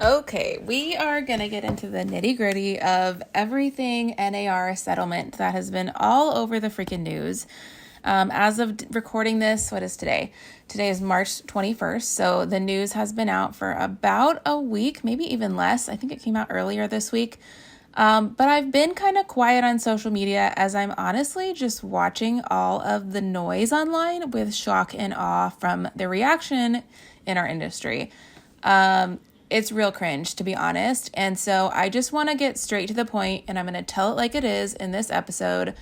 Okay, we are going to get into the nitty-gritty of everything NAR settlement that has been all over the freaking news. As of recording this, what is today? Today is March 21st, so the news has been out for about a week, maybe even less. I think it came out earlier this week. But I've been kind of quiet on social media as I'm honestly just watching all of the noise online with shock and awe from the reaction in our industry. It's real cringe, to be honest. And so I just want to get straight to the point, and I'm going to tell it like it is in this episode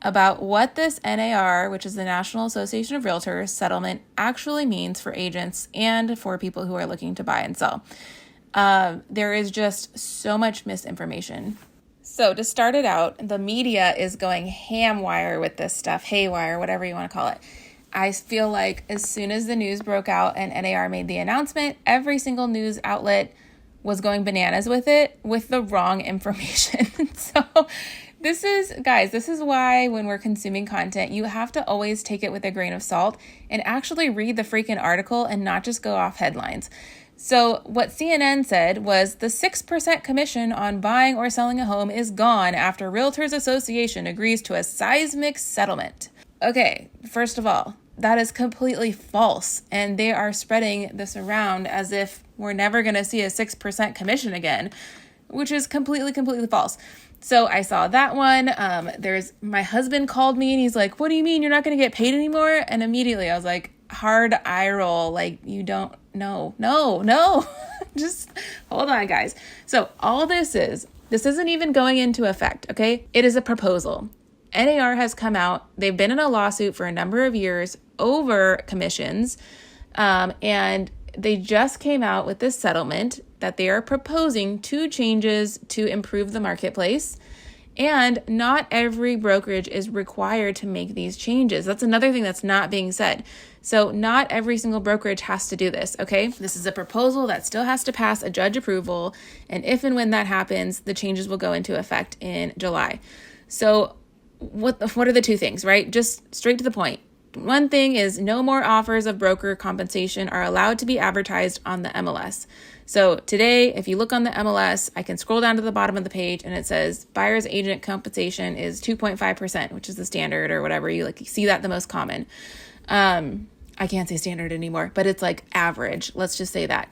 about what this NAR, which is the National Association of Realtors settlement, actually means for agents and for people who are looking to buy and sell. There is just so much misinformation. So to start it out, the media is going ham wire with this stuff, haywire, whatever you want to call it. I feel like as soon as the news broke out and NAR made the announcement, every single news outlet was going bananas with it with the wrong information. So this is why when we're consuming content, you have to always take it with a grain of salt and actually read the freaking article and not just go off headlines. So what CNN said was the 6% commission on buying or selling a home is gone after Realtors Association agrees to a seismic settlement. Okay, first of all, that is completely false, and they are spreading this around as if we're never going to see a 6% commission again, which is completely false. So I saw that one. My husband called me and he's like, "What do you mean you're not going to get paid anymore?" And immediately I was like, hard eye roll, like you don't, no. Just hold on, guys. So all this isn't even going into effect, okay? It is a proposal. NAR has come out. They've been in a lawsuit for a number of years over commissions, and they just came out with this settlement that they are proposing 2 changes to improve the marketplace, and not every brokerage is required to make these changes. That's another thing that's not being said. So not every single brokerage has to do this, okay? This is a proposal that still has to pass a judge approval, and if and when that happens, the changes will go into effect in July. So what are the 2 things, right? Just straight to the point. One thing is no more offers of broker compensation are allowed to be advertised on the MLS. So today, if you look on the MLS, I can scroll down to the bottom of the page and it says buyer's agent compensation is 2.5%, which is the standard or whatever. You see that the most common. I can't say standard anymore, but it's like average. Let's just say that.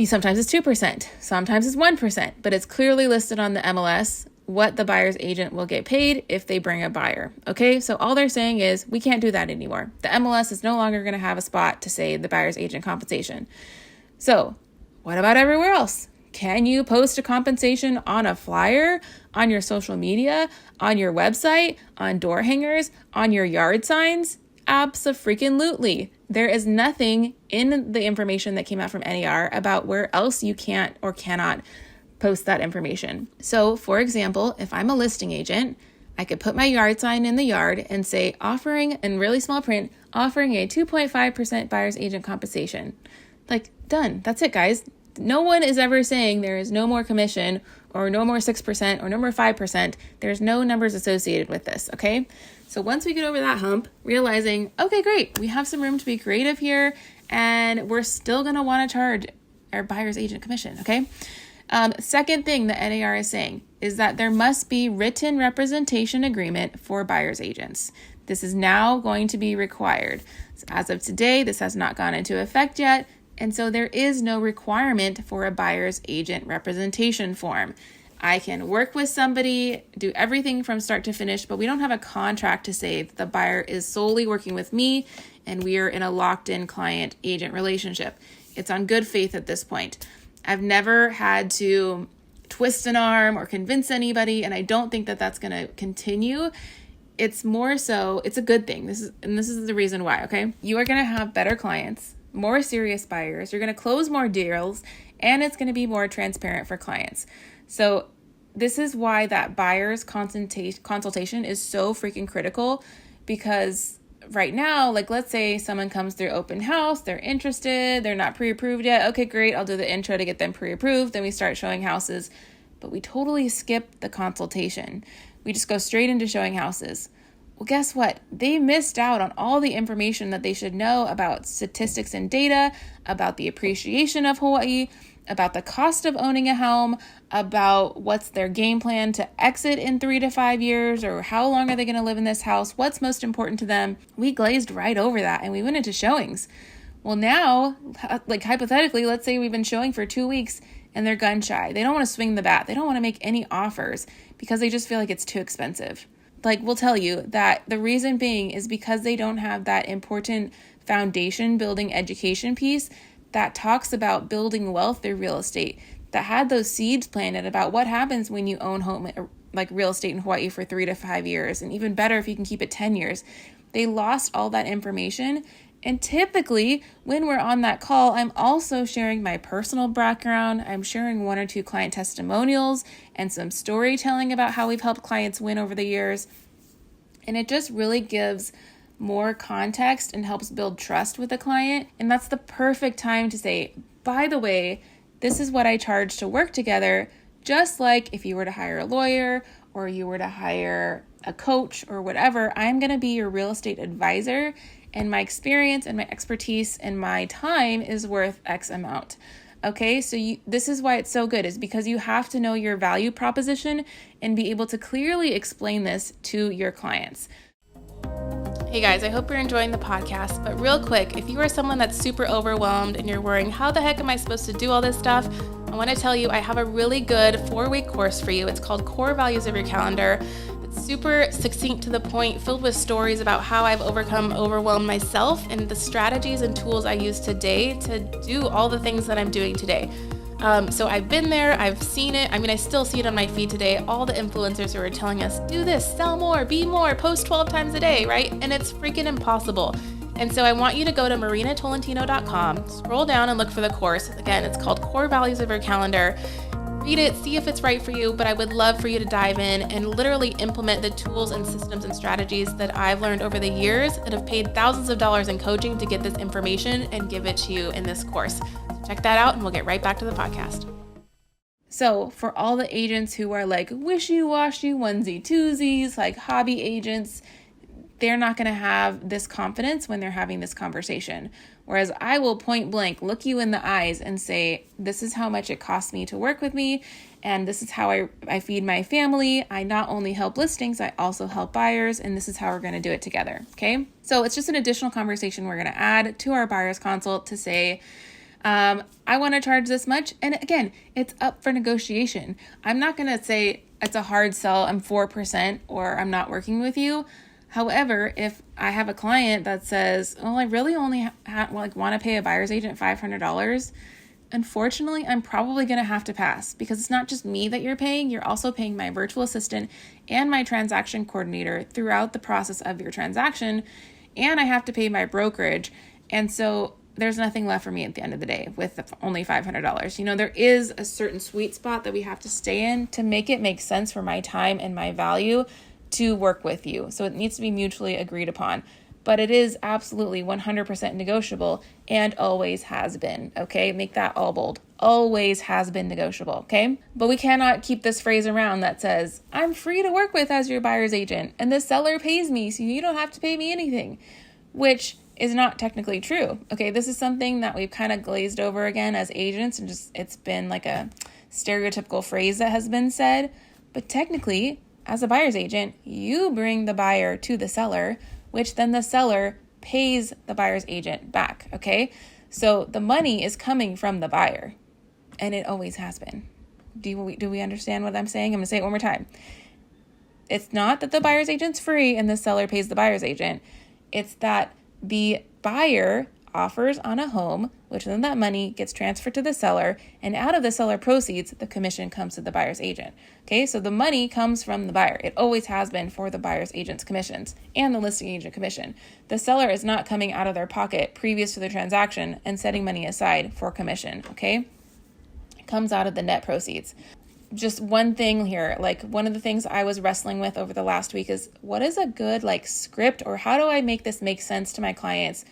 Sometimes it's 2%, sometimes it's 1%, but it's clearly listed on the MLS what the buyer's agent will get paid if they bring a buyer. Okay, so all they're saying is we can't do that anymore. The MLS is no longer going to have a spot to say the buyer's agent compensation. So what about everywhere else? Can you post a compensation on a flyer, on your social media, on your website, on door hangers, on your yard signs? Abso-freaking-lutely. There is nothing in the information that came out from NAR about where else you can't or cannot post that information. So, for example, if I'm a listing agent, I could put my yard sign in the yard and say offering, in really small print, offering a 2.5% buyer's agent compensation. Like, done. That's it, guys. No one is ever saying there is no more commission or no more 6% or no more 5%. There's no numbers associated with this, okay? So once we get over that hump, realizing, okay, great, we have some room to be creative here and we're still going to want to charge our buyer's agent commission, okay? Second thing that NAR is saying is that there must be written representation agreement for buyer's agents. This is now going to be required. So as of today, this has not gone into effect yet, and so there is no requirement for a buyer's agent representation form. I can work with somebody, do everything from start to finish, but we don't have a contract to say that the buyer is solely working with me and we are in a locked-in client-agent relationship. It's on good faith at this point. I've never had to twist an arm or convince anybody, and I don't think that that's going to continue. It's more so, it's a good thing. This is the reason why, okay? You are going to have better clients, more serious buyers. You're going to close more deals, and it's going to be more transparent for clients. So this is why that buyer's consultation is so freaking critical, because right now, like let's say someone comes through open house, they're interested, they're not pre-approved yet. Okay, great. I'll do the intro to get them pre-approved. Then we start showing houses, but we totally skip the consultation. We just go straight into showing houses. Well, guess what? They missed out on all the information that they should know about statistics and data, about the appreciation of Hawaii, about the cost of owning a home, about what's their game plan to exit in 3 to 5 years, or how long are they going to live in this house, what's most important to them. We glazed right over that and we went into showings. Well, now, like hypothetically, let's say we've been showing for 2 weeks and they're gun shy. They don't want to swing the bat. They don't want to make any offers because they just feel like it's too expensive. Like, we'll tell you that the reason being is because they don't have that important foundation building education piece that talks about building wealth through real estate, that had those seeds planted about what happens when you own home, like real estate in Hawaii for 3 to 5 years, and even better if you can keep it 10 years. They lost all that information. And typically when we're on that call, I'm also sharing my personal background. I'm sharing 1 or 2 client testimonials and some storytelling about how we've helped clients win over the years. And it just really gives more context and helps build trust with the client. And that's the perfect time to say, by the way, this is what I charge to work together. Just like if you were to hire a lawyer or you were to hire a coach or whatever, I'm going to be your real estate advisor, and my experience and my expertise and my time is worth X amount. Okay, so this is why it's so good, is because you have to know your value proposition and be able to clearly explain this to your clients. Hey guys, I hope you're enjoying the podcast, but real quick, if you are someone that's super overwhelmed and you're worrying, how the heck am I supposed to do all this stuff? I want to tell you, I have a really good 4-week course for you. It's called Core Values of Your Calendar. It's super succinct to the point, filled with stories about how I've overcome overwhelm myself and the strategies and tools I use today to do all the things that I'm doing today. So I've been there, I've seen it. I mean, I still see it on my feed today. All the influencers who are telling us, do this, sell more, be more, post 12 times a day, right? And it's freaking impossible. And so I want you to go to marinatolentino.com, scroll down and look for the course. Again, it's called Core Values of Your Calendar. Read it, see if it's right for you, but I would love for you to dive in and literally implement the tools and systems and strategies that I've learned over the years and have paid thousands of dollars in coaching to get this information and give it to you in this course. Check that out and we'll get right back to the podcast. So for all the agents who are like wishy-washy, onesie-twosies, like hobby agents, they're not going to have this confidence when they're having this conversation. Whereas I will point blank look you in the eyes and say, this is how much it costs me to work with me. And this is how I feed my family. I not only help listings, I also help buyers. And this is how we're going to do it together. Okay. So it's just an additional conversation we're going to add to our buyer's consult to say, I want to charge this much. And again, it's up for negotiation. I'm not going to say it's a hard sell, I'm 4% or I'm not working with you. However, if I have a client that says, oh, I really only want to pay a buyer's agent $500, unfortunately, I'm probably going to have to pass, because it's not just me that you're paying. You're also paying my virtual assistant and my transaction coordinator throughout the process of your transaction. And I have to pay my brokerage. And so there's nothing left for me at the end of the day with only $500. You know, there is a certain sweet spot that we have to stay in to make it make sense for my time and my value to work with you. So it needs to be mutually agreed upon, but it is absolutely 100% negotiable and always has been. Okay. Make that all bold. Always has been negotiable. Okay. But we cannot keep this phrase around that says, I'm free to work with as your buyer's agent and the seller pays me, so you don't have to pay me anything, which is not technically true. Okay. This is something that we've kind of glazed over again as agents, and just, it's been like a stereotypical phrase that has been said, but technically, as a buyer's agent, you bring the buyer to the seller, which then the seller pays the buyer's agent back, okay? So the money is coming from the buyer, and it always has been. Do we understand what I'm saying? I'm going to say it one more time. It's not that the buyer's agent's free and the seller pays the buyer's agent. It's that the buyer offers on a home, which then that money gets transferred to the seller, and out of the seller proceeds, the commission comes to the buyer's agent. Okay, so the money comes from the buyer. It always has been for the buyer's agent's commissions and the listing agent commission. The seller is not coming out of their pocket previous to the transaction and setting money aside for commission. Okay, it comes out of the net proceeds. Just one thing here, like one of the things I was wrestling with over the last week is, what is a good script, or how do I make this make sense to my clients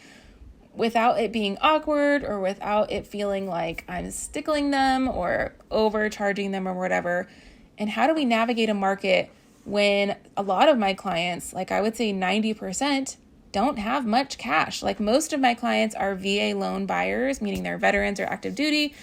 without it being awkward or without it feeling like I'm stickling them or overcharging them or whatever? And how do we navigate a market when a lot of my clients, like I would say 90%, don't have much cash. Like most of my clients are VA loan buyers, meaning they're veterans or active duty.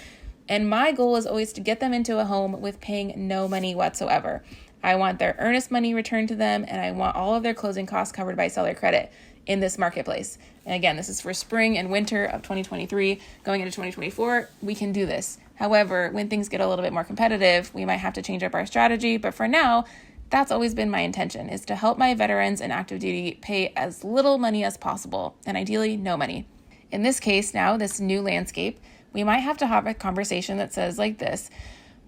And my goal is always to get them into a home with paying no money whatsoever. I want their earnest money returned to them, and I want all of their closing costs covered by seller credit in this marketplace. And again, this is for spring and winter of 2023. Going into 2024, we can do this. However, when things get a little bit more competitive, we might have to change up our strategy. But for now, that's always been my intention, is to help my veterans and active duty pay as little money as possible, and ideally no money. In this case now, this new landscape, we might have to have a conversation that says like this.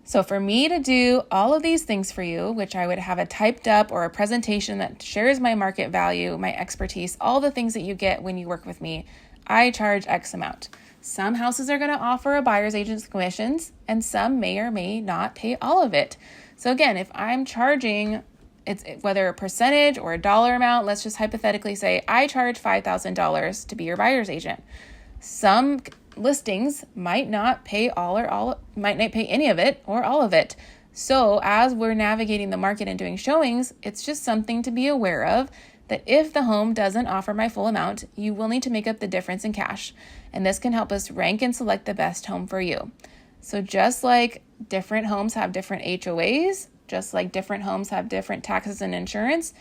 So for me to do all of these things for you, which I would have a typed up or a presentation that shares my market value, my expertise, all the things that you get when you work with me, I charge X amount. Some houses are going to offer a buyer's agent's commissions, and some may or may not pay all of it. So again, if I'm charging, it's whether a percentage or a dollar amount, let's just hypothetically say I charge $5,000 to be your buyer's agent. Some listings might not pay might not pay any of it or all of it. So as we're navigating the market and doing showings, it's just something to be aware of, that if the home doesn't offer my full amount, you will need to make up the difference in cash. And this can help us rank and select the best home for you. So just like different homes have different HOAs, just like different homes have different taxes and insurance,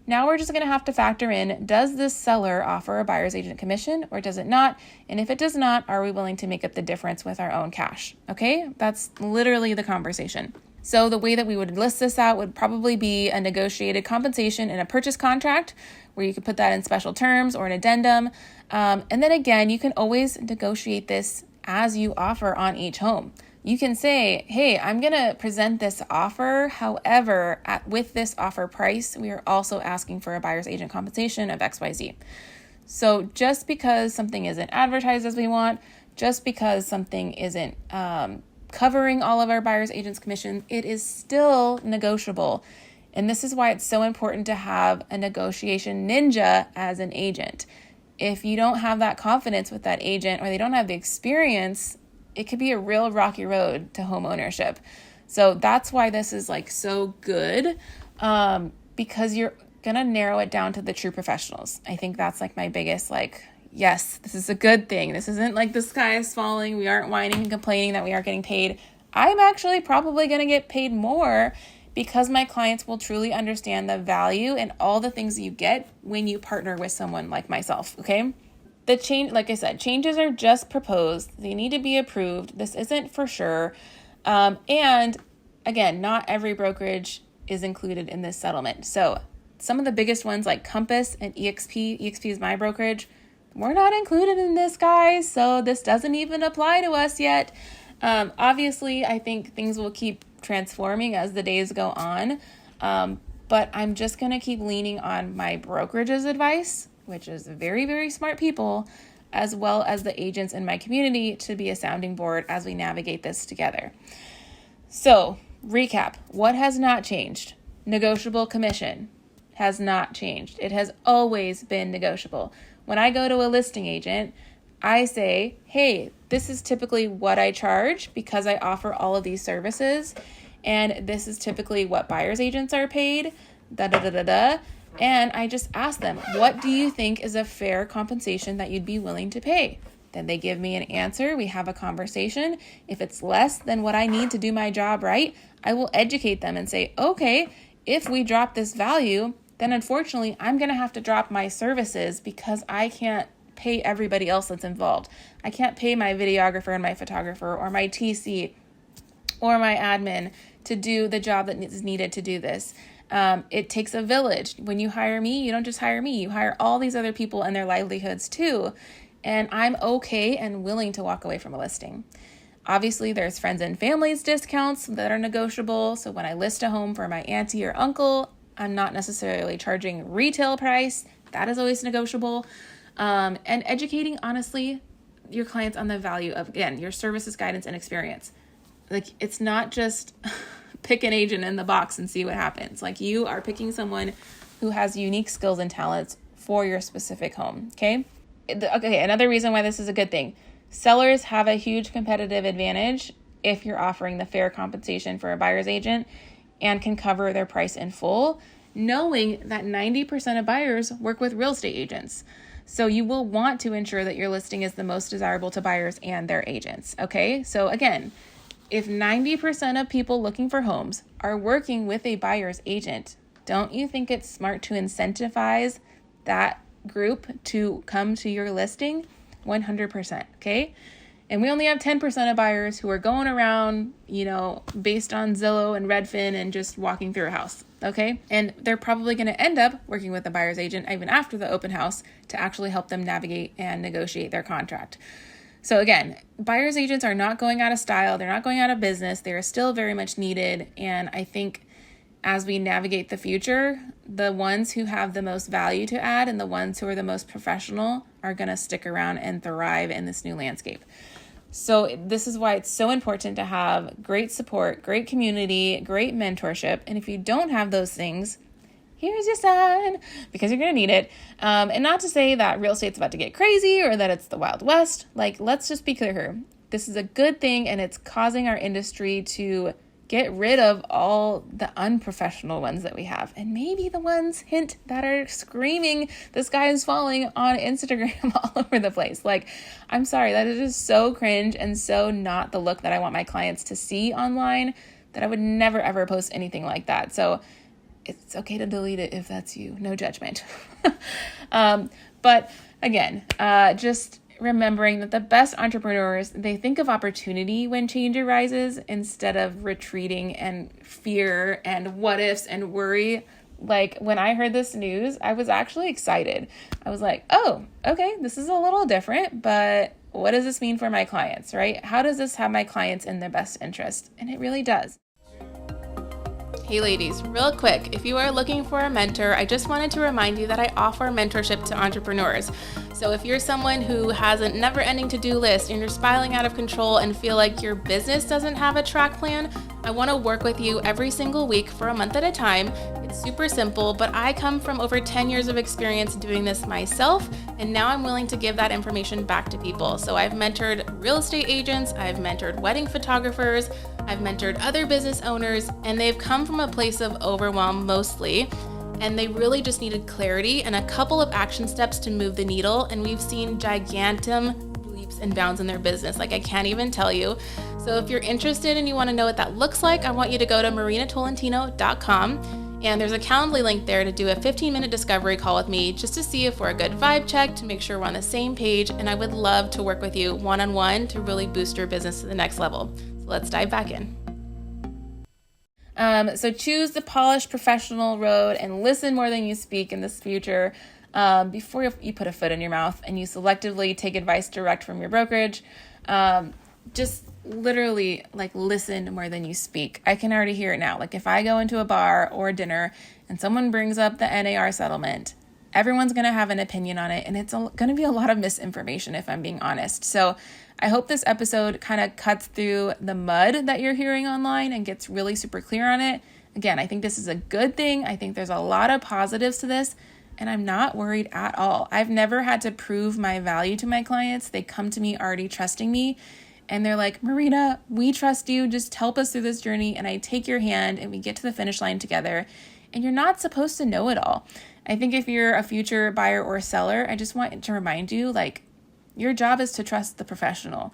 now we're just going to have to factor in, does this seller offer a buyer's agent commission or does it not? And if it does not, are we willing to make up the difference with our own cash? Okay, that's literally the conversation. So the way that we would list this out would probably be a negotiated compensation in a purchase contract, where you could put that in special terms or an addendum. And then again, you can always negotiate this as you offer on each home. You can say, hey, I'm going to present this offer. However, with this offer price, we are also asking for a buyer's agent compensation of XYZ. So just because something isn't advertised as we want, just because something isn't covering all of our buyer's agent's commission, it is still negotiable. And this is why it's so important to have a negotiation ninja as an agent. If you don't have that confidence with that agent, or they don't have the experience, it could be a real rocky road to home ownership. So that's why this is like so good, because you're going to narrow it down to the true professionals. I think that's like my biggest, yes, this is a good thing. This isn't like the sky is falling. We aren't whining and complaining that we aren't getting paid. I'm actually probably going to get paid more, because my clients will truly understand the value and all the things you get when you partner with someone like myself, okay? The change, like I said, changes are just proposed. They need to be approved. This isn't for sure. And again, not every brokerage is included in this settlement. So some of the biggest ones like Compass and EXP is my brokerage, we're not included in this, guys. So this doesn't even apply to us yet. Obviously, I think things will keep transforming as the days go on. But I'm just going to keep leaning on my brokerage's advice, which is very, very smart people, as well as the agents in my community, to be a sounding board as we navigate this together. So, recap, what has not changed? Negotiable commission has not changed. It has always been negotiable. When I go to a listing agent, I say, hey, this is typically what I charge because I offer all of these services, and this is typically what buyer's agents are paid, and I just ask them, what do you think is a fair compensation that you'd be willing to pay? Then they give me an answer. We have a conversation. If it's less than what I need to do my job right, I will educate them and say, okay, if we drop this value, then unfortunately, I'm going to have to drop my services because I can't pay everybody else that's involved. I can't pay my videographer and my photographer or my TC or my admin to do the job that is needed to do this. It takes a village. When you hire me, you don't just hire me. You hire all these other people and their livelihoods too. And I'm okay and willing to walk away from a listing. Obviously, there's friends and families discounts that are negotiable. So when I list a home for my auntie or uncle, I'm not necessarily charging retail price. That is always negotiable. And educating, honestly, your clients on the value of, again, your services, guidance, and experience. Like, it's not just pick an agent in the box and see what happens. Like, you are picking someone who has unique skills and talents for your specific home, okay? Okay, another reason why this is a good thing. Sellers have a huge competitive advantage if you're offering the fair compensation for a buyer's agent. and can cover their price in full, knowing that 90% of buyers work with real estate agents. So you will want to ensure that your listing is the most desirable to buyers and their agents. Okay. So again, if 90% of people looking for homes are working with a buyer's agent, don't you think it's smart to incentivize that group to come to your listing? 100%. Okay. And we only have 10% of buyers who are going around, based on Zillow and Redfin and just walking through a house. Okay. And they're probably going to end up working with the buyer's agent even after the open house to actually help them navigate and negotiate their contract. So again, buyer's agents are not going out of style. They're not going out of business. They are still very much needed. And I think as we navigate the future, the ones who have the most value to add and the ones who are the most professional are going to stick around and thrive in this new landscape. So this is why it's so important to have great support, great community, great mentorship. And if you don't have those things, here's your sign, because you're going to need it. And not to say that real estate's about to get crazy or that it's the Wild West. Let's just be clear here. This is a good thing, and it's causing our industry to get rid of all the unprofessional ones that we have. And maybe the ones, hint, that are screaming, the sky is falling on Instagram all over the place. I'm sorry, that is just so cringe and so not the look that I want my clients to see online, that I would never, ever post anything like that. So it's okay to delete it if that's you. No judgment. But again, just remembering that the best entrepreneurs, they think of opportunity when change arises instead of retreating and fear and what ifs and worry. When I heard this news, I was actually excited. I was like, oh, okay, this is a little different, but what does this mean for my clients, right? How does this have my clients in their best interest? And it really does. Hey ladies, real quick, if you are looking for a mentor, I just wanted to remind you that I offer mentorship to entrepreneurs. So if you're someone who has a never-ending to-do list and you're spiraling out of control and feel like your business doesn't have a track plan, I want to work with you every single week for a month at a time. It's super simple, but I come from over 10 years of experience doing this myself, and now I'm willing to give that information back to people. So I've mentored real estate agents, I've mentored wedding photographers, I've mentored other business owners, and they've come from a place of overwhelm mostly, and they really just needed clarity and a couple of action steps to move the needle, and we've seen gigantum leaps and bounds in their business. I can't even tell you. So if you're interested and you want to know what that looks like, I want you to go to marinatolentino.com, and there's a Calendly link there to do a 15-minute discovery call with me just to see if we're a good vibe check, to make sure we're on the same page, and I would love to work with you one-on-one to really boost your business to the next level. So let's dive back in. So choose the polished professional road and listen more than you speak in this future. Before you put a foot in your mouth and you selectively take advice direct from your brokerage, just literally listen more than you speak. I can already hear it now. If I go into a bar or dinner and someone brings up the NAR settlement, everyone's going to have an opinion on it, and it's going to be a lot of misinformation if I'm being honest. So I hope this episode kind of cuts through the mud that you're hearing online and gets really super clear on it. Again, I think this is a good thing. I think there's a lot of positives to this, and I'm not worried at all. I've never had to prove my value to my clients. They come to me already trusting me, and they're like, Marina, we trust you. Just help us through this journey. And I take your hand and we get to the finish line together. And you're not supposed to know it all. I think if you're a future buyer or seller, I just want to remind you, your job is to trust the professional.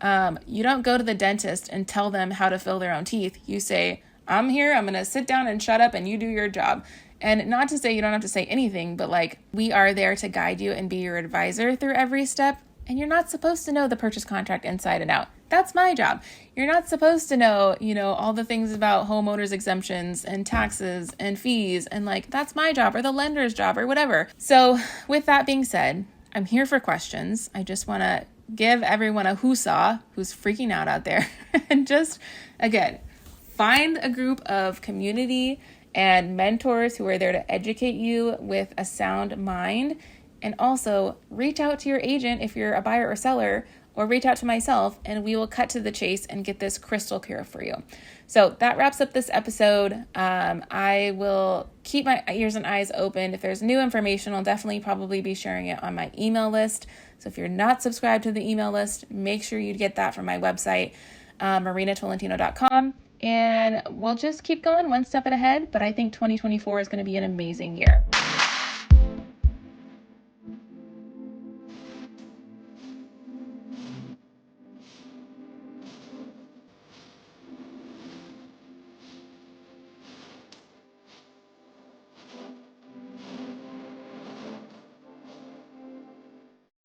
You don't go to the dentist and tell them how to fill their own teeth. You say, I'm here, I'm going to sit down and shut up and you do your job. And not to say you don't have to say anything, but we are there to guide you and be your advisor through every step. And you're not supposed to know the purchase contract inside and out. That's my job. You're not supposed to know, all the things about homeowners exemptions and taxes and fees. And that's my job or the lender's job or whatever. So with that being said, I'm here for questions. I just want to give everyone a whoosah who's freaking out there. And just, again, find a group of community and mentors who are there to educate you with a sound mind. And also reach out to your agent if you're a buyer or seller, or reach out to myself and we will cut to the chase and get this crystal clear for you. So that wraps up this episode. I will keep my ears and eyes open. If there's new information, I'll definitely probably be sharing it on my email list. So if you're not subscribed to the email list, make sure you get that from my website, marinatolentino.com. And we'll just keep going one step ahead, but I think 2024 is going to be an amazing year.